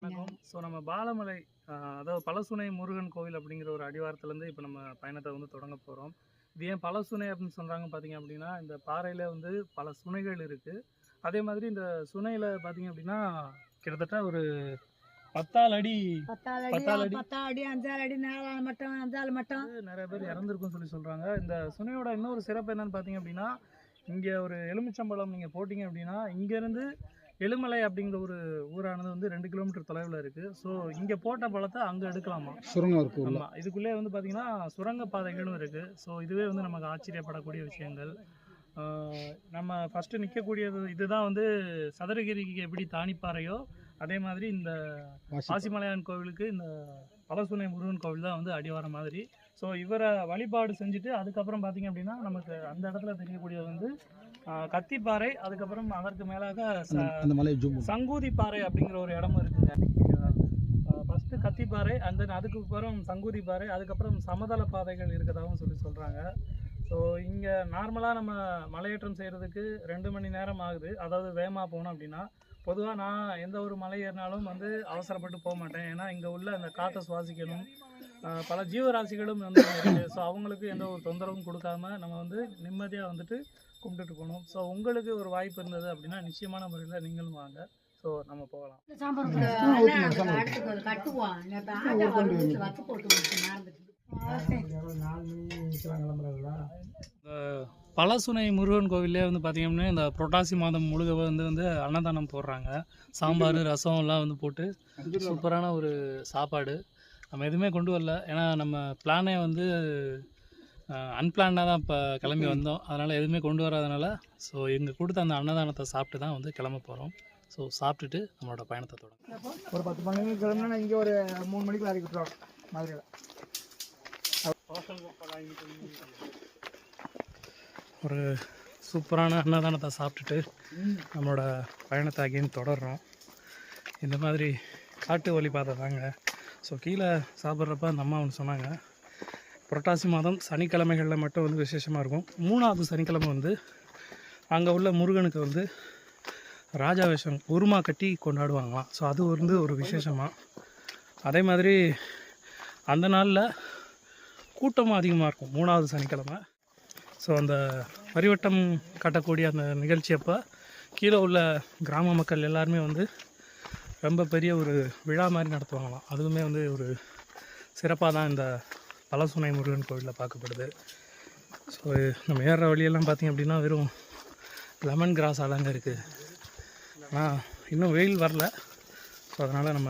வணக்கம். ஸோ நம்ம பாலமலை அதாவது பலசுனை முருகன் கோவில் அப்படிங்கிற ஒரு அடிவாரத்துலேருந்து இப்போ நம்ம பயணத்தை வந்து தொடங்க போகிறோம். இது ஏன் பலசுனை அப்படின்னு சொல்கிறாங்க பார்த்தீங்க அப்படின்னா, இந்த பாறையில் வந்து பல சுனைகள் இருக்குது. அதே மாதிரி இந்த சுனையில் பார்த்தீங்க அப்படின்னா கிட்டத்தட்ட ஒரு 10 அடி 10 அடி 5 அடி 4 மட்டும் 5 மட்டும் நிறைய பேர் இறந்துருக்குன்னு சொல்லி சொல்கிறாங்க. இந்த சுனையோட இன்னொரு சிறப்பு என்னன்னு பார்த்தீங்க அப்படின்னா, இங்கே ஒரு எலுமிச்சம்பழம் நீங்கள் போட்டிங்க அப்படின்னா இங்கேருந்து எழுமலை அப்படிங்கிற ஒரு ஊரானது வந்து 2 கிலோமீட்டர் தொலைவில் இருக்குது. ஸோ இங்கே போட்ட பழத்தை அங்கே எடுக்கலாமா, சுரங்கம் இருக்கு. ஆமாம், இதுக்குள்ளே வந்து பார்த்திங்கன்னா சுரங்க பாதைகளும் இருக்குது. ஸோ இதுவே வந்து நமக்கு ஆச்சரியப்படக்கூடிய விஷயங்கள். நம்ம ஃபஸ்ட்டு நிற்கக்கூடியது இதுதான் வந்து சதுரகிரிக்கு எப்படி தானிப்பாறையோ அதே மாதிரி இந்த வாசிமலையான் கோவிலுக்கு இந்த பலசுனை முருகன் கோவில் தான் வந்து அடிவாரம் மாதிரி. ஸோ இவரை வழிபாடு செஞ்சுட்டு அதுக்கப்புறம் பார்த்திங்க அப்படின்னா நமக்கு அந்த இடத்துல தெரியக்கூடியது வந்து கத்திப்பாறை, அதுக்கப்புறம் அதற்கு மேலாக சங்கூதி பாறை அப்படிங்கிற ஒரு இடமும் இருக்குங்க. ஃபஸ்ட்டு கத்திப்பாறை, அண்ட் தென் அதுக்கப்புறம் சங்கூதி பாறை, அதுக்கப்புறம் சமதள பாதைகள் இருக்கிறதாகவும் சொல்கிறாங்க. ஸோ இங்கே நார்மலாக நம்ம மலையேற்றம் செய்கிறதுக்கு 2 மணி நேரம் ஆகுது. அதாவது வேகமாக போனோம் அப்படின்னா. பொதுவாக நான் எந்த ஒரு மலை ஏறினாலும் வந்து அவசரப்பட்டு போக மாட்டேன். ஏன்னா இங்கே உள்ள அந்த காற்றை சுவாசிக்கணும், பல ஜீவராசிகளும் வந்து இருக்குது. ஸோ அவங்களுக்கு எந்த ஒரு தொந்தரவும் கொடுக்காம நம்ம வந்து நிம்மதியாக வந்துட்டு கும்பிட்டுட்டு போகணும். ஸோ உங்களுக்கு ஒரு வாய்ப்பு இருந்தது அப்படின்னா நிச்சயமான முறையில் நீங்களும் வாங்க. ஸோ நம்ம போகலாம். பலசுனை முருகன் கோவிலே வந்து பார்த்திங்கன்னா இந்த புரட்டாசி மாதம் முழுகவே வந்து அன்னதானம் போடுறாங்க. சாம்பார் ரசம்லாம் வந்து போட்டு சூப்பரான ஒரு சாப்பாடு. நம்ம எதுவுமே கொண்டு வரல, ஏன்னா நம்ம பிளானே வந்து அன்பிளான்டாக தான் இப்போ கிளம்பி வந்தோம். அதனால் எதுவுமே கொண்டு வராதனால ஸோ எங்கள் கொடுத்த அந்த அன்னதானத்தை சாப்பிட்டு தான் வந்து கிளம்ப போகிறோம். ஸோ சாப்பிட்டுட்டு நம்மளோட பயணத்தை தொடங்கும். ஒரு 10 மணிக்கு கிளம்புனா இங்கே ஒரு 3 மணிக்கு இறக்கி விட்டுருவோம் மதுரையில். ஒரு சூப்பரான அன்னதானத்தை சாப்பிட்டுட்டு நம்மளோட பயணத்தை அகைன் தொடர்றோம். இந்த மாதிரி காட்டு வழி பாதை தாங்க. ஸோ கீழே சாப்பிட்றப்ப அந்த அம்மா ஒன்று சொன்னாங்க, புரட்டாசி மாதம் சனிக்கிழமைகளில் மட்டும் வந்து விசேஷமாக இருக்கும். 3வது சனிக்கிழமை வந்து அங்கே உள்ள முருகனுக்கு வந்து ராஜாவேஷம் உருமா கட்டி கொண்டாடுவாங்களாம். ஸோ அது வந்து ஒரு விசேஷமாக. அதே மாதிரி அந்த நாளில் கூட்டமும் அதிகமாக இருக்கும் 3வது சனிக்கிழமை. ஸோ அந்த பரிவட்டம் கட்டக்கூடிய அந்த நிகழ்ச்சி அப்போ கீழே உள்ள கிராம மக்கள் எல்லாருமே வந்து ரொம்ப பெரிய ஒரு விழா மாதிரி நடத்துவாங்களாம். அதுவுமே வந்து ஒரு சிறப்பாக தான் இந்த பலசுனை முருகன் கோவிலில் பார்க்கப்படுது. ஸோ நம்ம ஏறுற வழியெல்லாம் பார்த்திங்க அப்படின்னா வெறும் லெமன் கிராஸ் அலங்க இருக்குது. ஆனால் இன்னும் வெயில் வரல. ஸோ அதனால் நம்ம